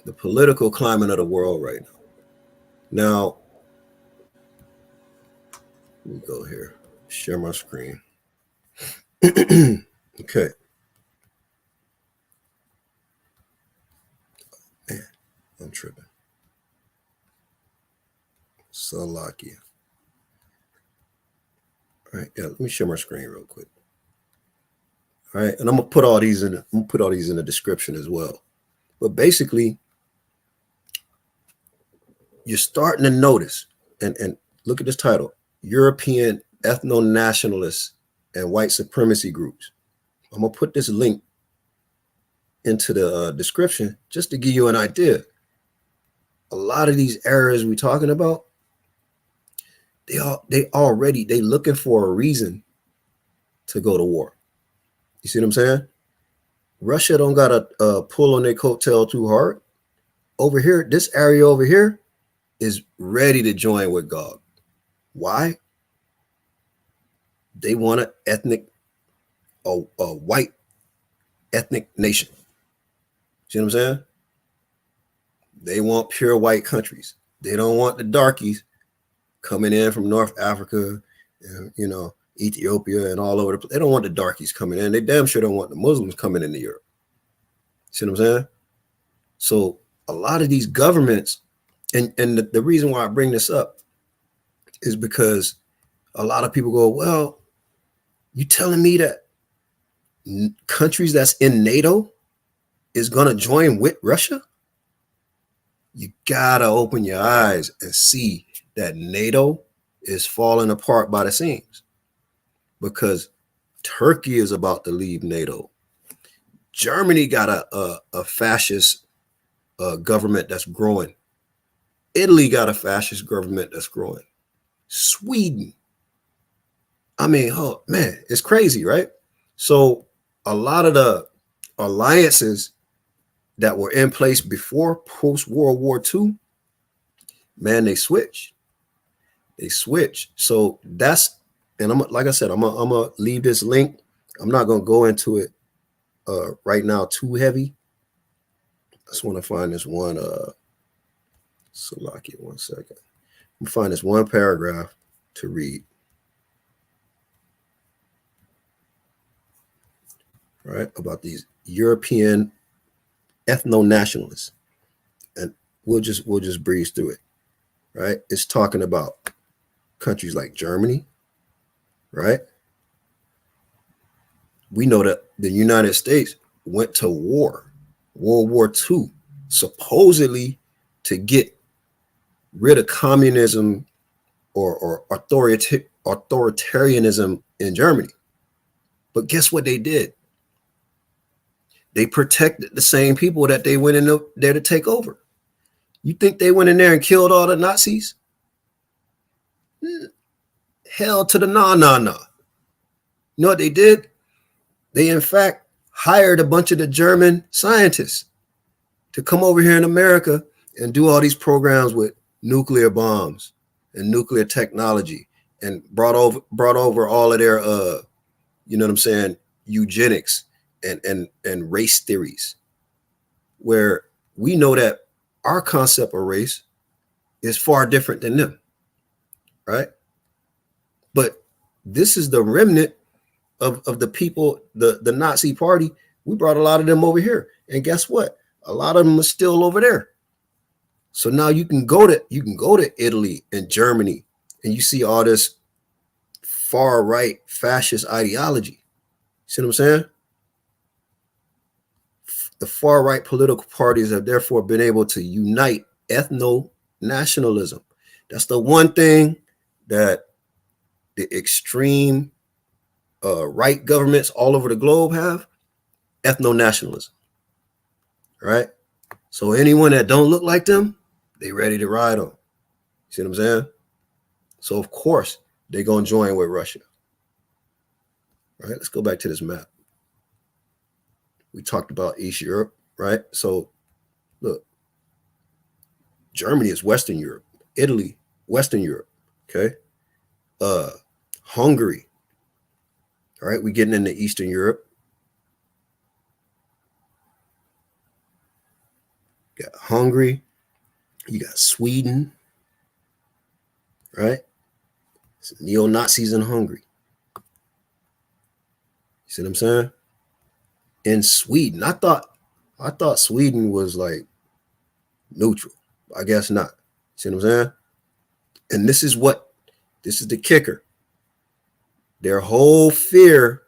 The political climate of the world right now. Now, let me go here, share my screen. Okay. Man, I'm tripping. Salakia. All right, yeah, let me share my screen real quick. All right, and I'm gonna put all these in the description as well. But basically, you're starting to notice, and look at this title: European ethno-nationalists and white supremacy groups. I'm gonna put this link into the description just to give you an idea. A lot of these areas we're talking about, they looking for a reason to go to war. You see what I'm saying? Russia don't gotta pull on their coattail too hard. Over here, this area over here is ready to join with God. Why? They want a white ethnic nation. See what I'm saying? They want pure white countries. They don't want the darkies coming in from North Africa and, Ethiopia and all over the place. They don't want the darkies coming in. They damn sure don't want the Muslims coming into Europe. See what I'm saying? So a lot of these governments, and the reason why I bring this up is because a lot of people go, well, you telling me that countries that's in NATO is going to join with Russia? You got to open your eyes and see that NATO is falling apart by the seams, because Turkey is about to leave NATO. Germany got a fascist government that's growing. Italy got a fascist government that's growing. Sweden. I mean, oh man, it's crazy, right? So a lot of the alliances that were in place before post-World War II, man, they switch. So that's, and like I said, I'm gonna leave this link. I'm not gonna go into it right now too heavy. I just want to find this one. Salakia, 1 second. I'm find this one paragraph to read. Right, about these European ethno-nationalists, and we'll just breeze through it. Right, it's talking about countries like Germany. Right, we know that the United States went to war, World War II, supposedly to get rid of communism or authoritarianism in Germany. But guess what they did? They protected the same people that they went in there to take over. You think they went in there and killed all the Nazis? Hell to the nah. You know what they did? They, in fact, hired a bunch of the German scientists to come over here in America and do all these programs with nuclear bombs and nuclear technology, and brought over all of their, you know what I'm saying, eugenics and race theories, where we know that our concept of race is far different than them, right? But this is the remnant of the people, the Nazi party. We brought a lot of them over here, and guess what? A lot of them are still over there. So now you can go to Italy and Germany, and you see all this far right fascist ideology. See what I'm saying? The far right political parties have therefore been able to unite ethno-nationalism. That's the one thing that the extreme right governments all over the globe have: ethno-nationalism. Right? So anyone that don't look like them, they ready to ride on. See what I'm saying? So of course they're gonna join with Russia. All right, let's go back to this map. We talked about East Europe, right? So look, Germany is Western Europe, Italy, Western Europe, okay? Hungary, all right? We're getting into Eastern Europe. You got Hungary, you got Sweden, right? It's neo-Nazis in Hungary. You see what I'm saying? In Sweden, I thought Sweden was like neutral. I guess not. See what I'm saying? And this is the kicker. Their whole fear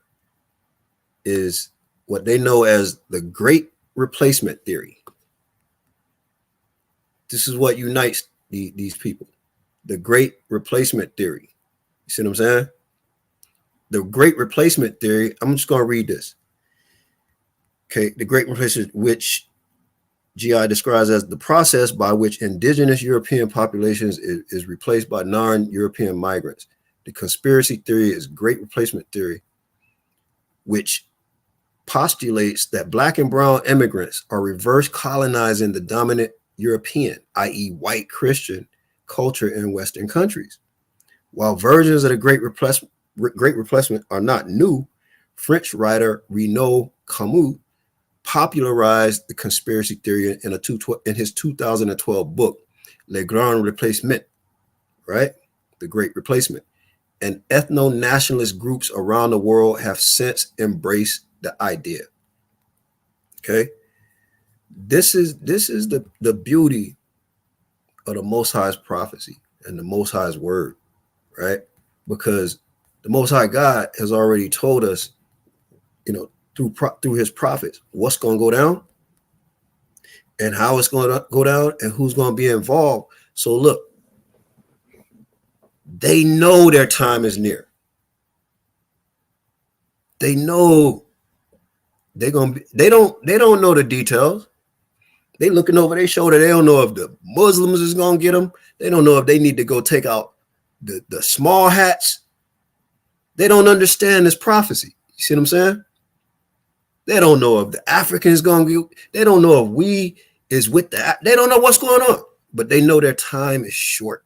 is what they know as the Great Replacement Theory. This is what unites these people. The Great Replacement Theory. You see what I'm saying? The Great Replacement Theory, I'm just going to read this. Okay, the Great Replacement, which GI describes as the process by which indigenous European populations is replaced by non-European migrants. The conspiracy theory is Great Replacement Theory, which postulates that Black and brown immigrants are reverse colonizing the dominant European, i.e. white Christian, culture in Western countries. While versions of the Great Replacement are not new, French writer Renaud Camus popularized the conspiracy theory in his 2012 book, Le Grand Replacement, right? The Great Replacement. And ethno-nationalist groups around the world have since embraced the idea. Okay? This is the beauty of the Most High's prophecy and the Most High's word, right? Because the Most High God has already told us, through his prophets, what's going to go down and how it's going to go down and who's going to be involved. So look, they know their time is near. They know they don't know the details. They looking over their shoulder. They don't know if the Muslims is going to get them. They don't know if they need to go take out the small hats. They don't understand this prophecy. You see what I'm saying? They don't know if the African is going to be, they don't know if we is with the, they don't know what's going on, but they know their time is short.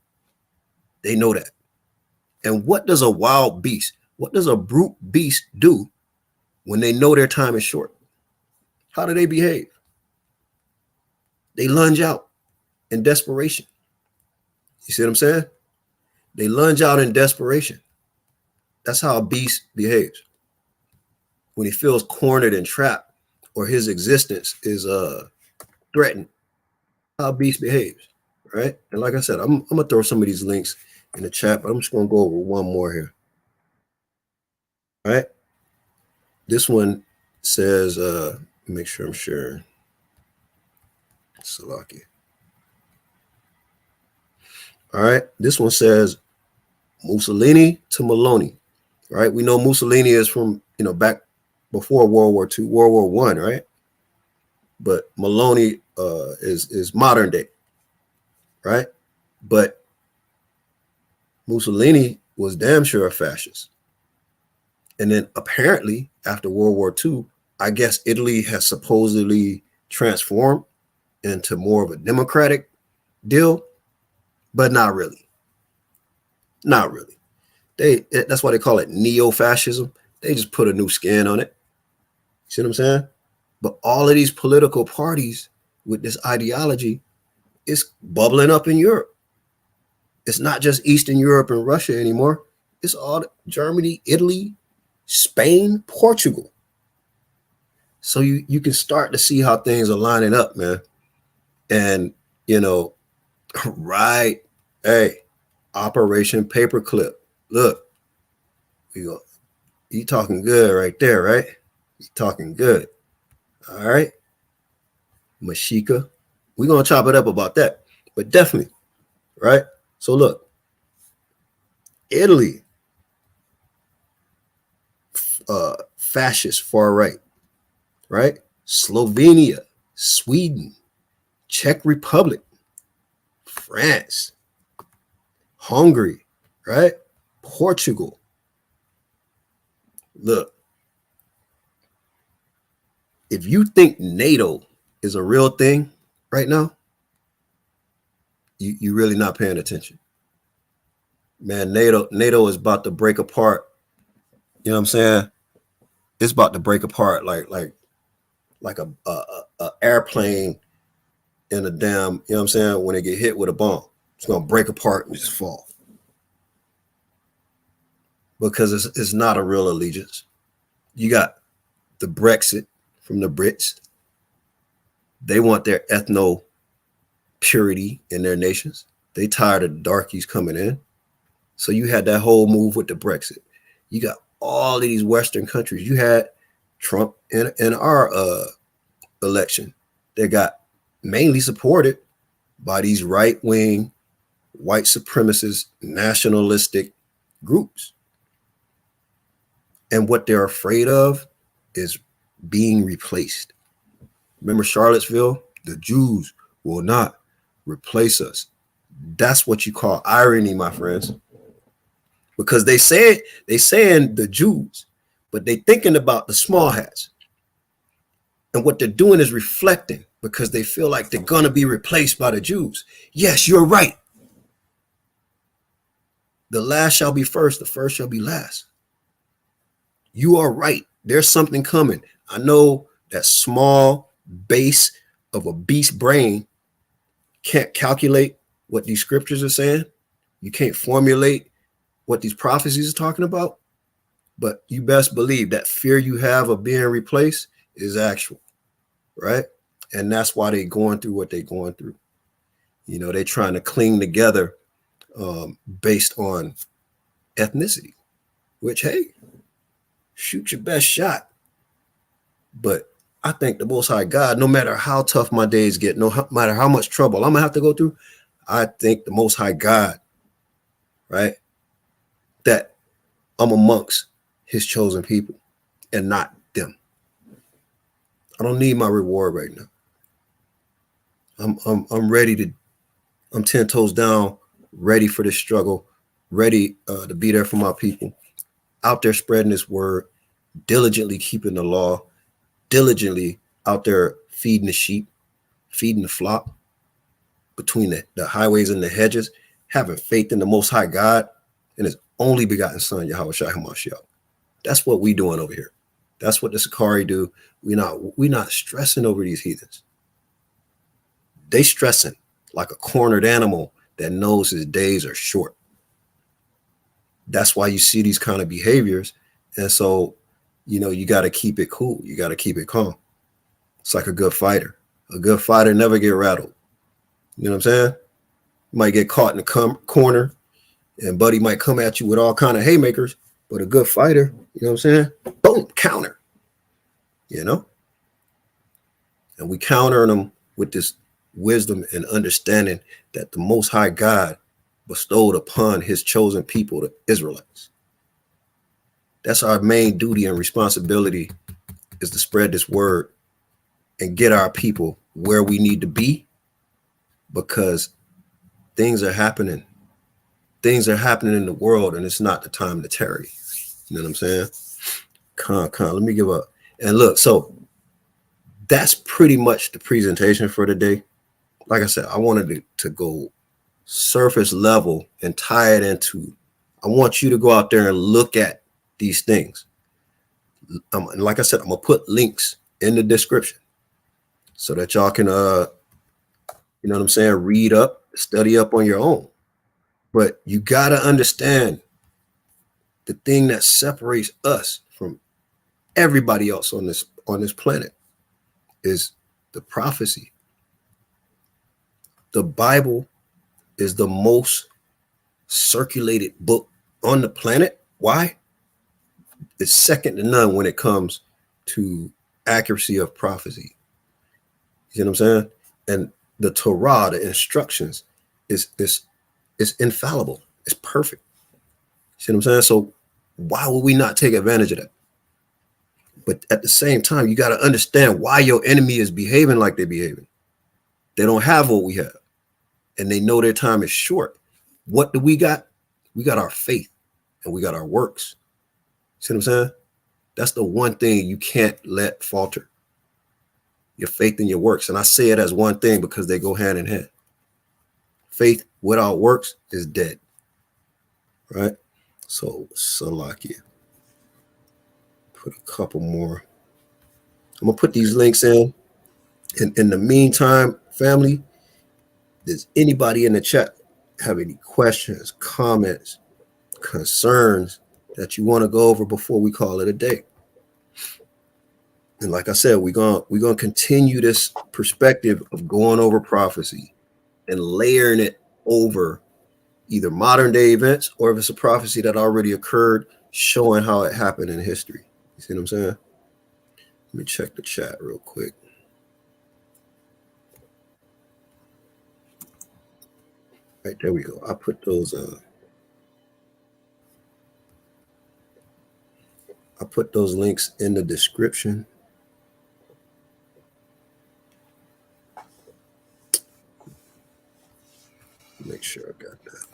They know that. And what does a wild beast, what does a brute beast do when they know their time is short? How do they behave? They lunge out in desperation. You see what I'm saying? They lunge out in desperation. That's how a beast behaves. When he feels cornered and trapped or his existence is threatened, how a beast behaves, right? And like I said, I'm going to throw some of these links in the chat, but I'm just going to go over one more here. All right? This one says, make sure I'm sharing. Salaki. All right? This one says, Mussolini to Maloney, right? We know Mussolini is from, back before World War II, World War I, right? But Maloney is modern day, right? But Mussolini was damn sure a fascist. And then apparently after World War II, I guess Italy has supposedly transformed into more of a democratic deal, but not really. Not really. That's why they call it neo-fascism. They just put a new skin on it. See what I'm saying? But all of these political parties with this ideology is bubbling up in Europe. It's not just Eastern Europe and Russia anymore. It's all Germany, Italy, Spain, Portugal. So you can start to see how things are lining up, man. And, right, hey, Operation Paperclip. Look, you talking good right there, right? You talking good. All right. Mashika. We're going to chop it up about that. But definitely, right? So look, Italy, fascist far right, right? Slovenia, Sweden, Czech Republic, France, Hungary, right? Portugal. Look, if you think NATO is a real thing right now, you're really not paying attention. Man, NATO is about to break apart. You know what I'm saying? It's about to break apart like a airplane in a damn, you know what I'm saying, when they get hit with a bomb. It's going to break apart and just fall. Because it's not a real allegiance. You got the Brexit from the Brits. They want their ethno purity in their nations. They tired of the darkies coming in. So you had that whole move with the Brexit. You got all of these Western countries. You had Trump in our election. They got mainly supported by these right-wing, white supremacist, nationalistic groups. And what they're afraid of is being replaced. Remember Charlottesville? The Jews will not replace us. That's what you call irony, my friends. Because they saying the Jews, but they thinking about the small hats. And what they're doing is reflecting because they feel like they're going to be replaced by the Jews. Yes, you're right. The last shall be first, the first shall be last. You are right. There's something coming. I know that small base of a beast brain can't calculate what these scriptures are saying. You can't formulate what these prophecies are talking about. But you best believe that fear you have of being replaced is actual, right? And that's why they're going through what they're going through. You know, they're trying to cling together based on ethnicity, which, hey, shoot your best shot. But I think the Most High God, no matter how tough my days get, no matter how much trouble I'm going to have to go through, I think the Most High God, right, that I'm amongst his chosen people and not them. I don't need my reward right now. I'm ready to, I'm 10 toes down, ready for this struggle, ready to be there for my people, out there spreading this word, diligently keeping the law, diligently out there feeding the sheep, feeding the flock between the highways and the hedges, having faith in the Most High God and his only begotten Son, Yahweh Shai HaMashiach. That's what we doing over here. That's what the SICARII do. We're not stressing over these heathens. They stressing like a cornered animal that knows his days are short. That's why you see these kind of behaviors. And so, you know, you got to keep it cool. You got to keep it calm. It's like a good fighter. A good fighter never get rattled. You know what I'm saying? You might get caught in the corner and buddy might come at you with all kind of haymakers, but a good fighter, you know what I'm saying? Boom, counter, you know? And we counter them with this wisdom and understanding that the Most High God bestowed upon his chosen people, the Israelites. That's our main duty and responsibility, is to spread this word and get our people where we need to be, because things are happening. Things are happening in the world, and it's not the time to tarry. You know what I'm saying? Let me give up. And look, so that's pretty much the presentation for today. Like I said, I wanted to go surface level and tie it into, I want you to go out there and look at these things. And like I said, I'm going to put links in the description so that y'all can, you know what I'm saying, read up, study up on your own. But you got to understand the thing that separates us from everybody else on this planet is the prophecy. The Bible is the most circulated book on the planet. Why? It's second to none when it comes to accuracy of prophecy. You know what I'm saying? And the Torah, the instructions, is infallible. It's perfect. See what I'm saying? So why would we not take advantage of that? But at the same time, you got to understand why your enemy is behaving like they're behaving. They don't have what we have, and they know their time is short. What do we got? We got our faith and we got our works. See what I'm saying? That's the one thing you can't let falter. Your faith and your works. And I say it as one thing because they go hand in hand. Faith without works is dead. Right? So, Salakia. Put a couple more. I'm going to put these links in. In the meantime, family, does anybody in the chat have any questions, comments, concerns that you want to go over before we call it a day? And like I said, we're gonna continue this perspective of going over prophecy and layering it over either modern day events, or if it's a prophecy that already occurred, showing how it happened in history. You see what I'm saying? Let me check the chat real quick. Right, there we go. I put those links in the description. Make sure I got that.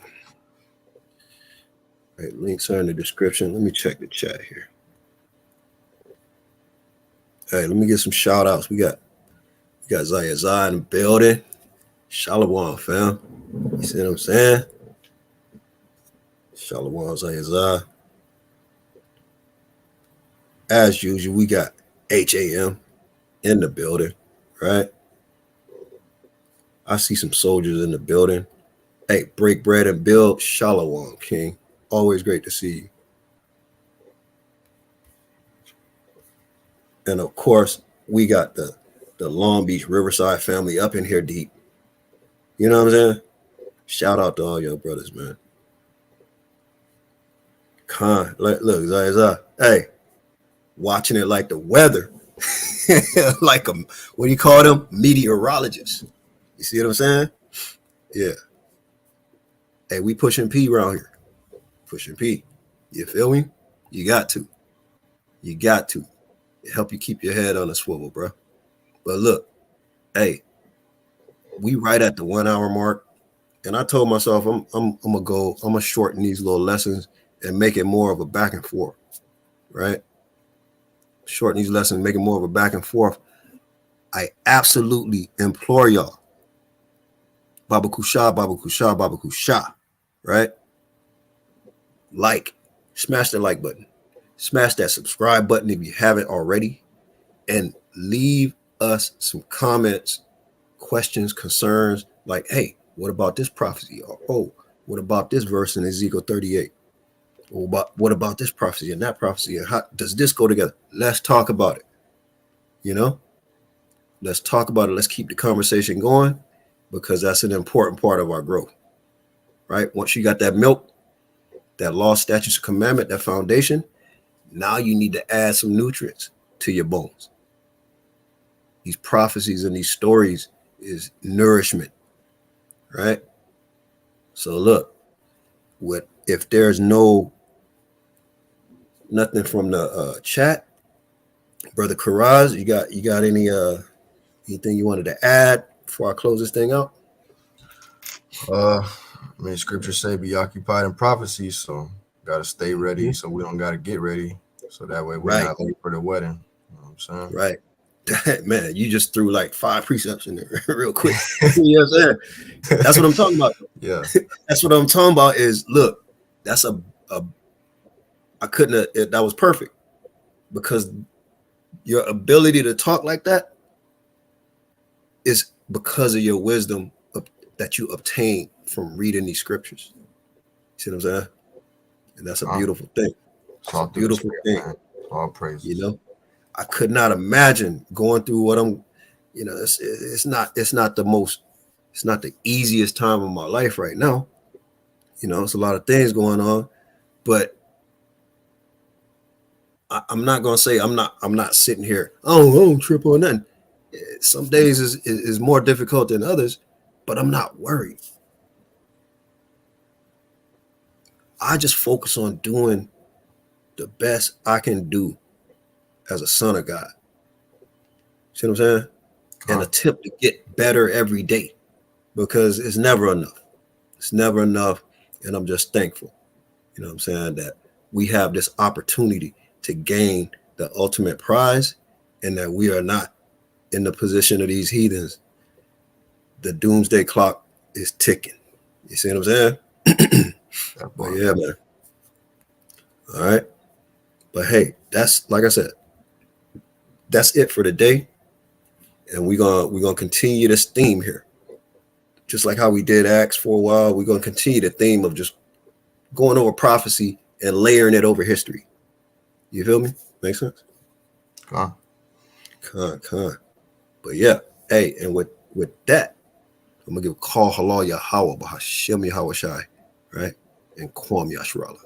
All right, links are in the description. Let me check the chat here. All right, let me get some shout outs. We got Zaya in the building. Shalom, fam. You see what I'm saying? Shalom Zayazah. As usual, we got HAM in the building, right? I see some soldiers in the building. Hey, break bread and build. Shalom, King. Always great to see you. And of course, we got the Long Beach Riverside family up in here deep. You know what I'm saying? Shout out to all your brothers, man. Look, Zayazah. Hey, watching it like the weather. Like what do you call them? Meteorologists. You see what I'm saying? Yeah. Hey, we pushing P around here. Pushing P. You feel me? You got to. You got to. Help you keep your head on the swivel, bro. But look, hey, we right at the 1 hour mark. And I told myself I'm gonna shorten these little lessons and make it more of a back and forth. Right? Shorten these lessons, make it more of a back and forth. I absolutely implore y'all. Baba Kusha, Baba Kusha, Baba Kusha. Right? Smash the like button. Smash that subscribe button if you haven't already. And leave us some comments, questions, concerns, like, hey, what about this prophecy? Or, oh, what about this verse in Ezekiel 38? Or what about this prophecy and that prophecy? And how does this go together? Let's talk about it. You know? Let's talk about it. Let's keep the conversation going, because that's an important part of our growth. Right? Once you got that milk, that law, statutes, commandment, that foundation, now you need to add some nutrients to your bones. These prophecies and these stories is nourishment, right? So look, if there's nothing from the chat, Brother Karaz, you got anything you wanted to add before I close this thing out? I mean, scriptures say be occupied in prophecy, so gotta stay ready, so we don't gotta get ready, so that way we're not late for the wedding. You know what I'm saying? Right. Man, you just threw like 5 precepts in there real quick. You know what I'm saying? That's what I'm talking about. Yeah. That's what I'm talking about is, look, that's I couldn't have, that was perfect, because your ability to talk like that is because of your wisdom that you obtain from reading these scriptures. See what I'm saying? And that's a beautiful thing. It's a beautiful thing. All praise. You know, I could not imagine going through what I'm, you know, it's not the easiest time of my life right now. You know, it's a lot of things going on, but I'm not gonna say I'm not sitting here, I don't trip on nothing. Some days is more difficult than others, but I'm not worried. I just focus on doing the best I can do as a son of God. See what I'm saying? And attempt to get better every day, because it's never enough. It's never enough. And I'm just thankful, you know what I'm saying, that we have this opportunity to gain the ultimate prize, and that we are not in the position of these heathens. The doomsday clock is ticking. You see what I'm saying? But yeah, man. All right. But hey, that's, like I said, that's it for today. And we're gonna continue this theme here. Just like how we did Acts for a while, we're gonna continue the theme of just going over prophecy and layering it over history. You feel me? Make sense? Con. But yeah, hey, and with that, I'm gonna give a call halal Yahweh Bahashim Yahweh Shai, right? And Kwam Yashrala.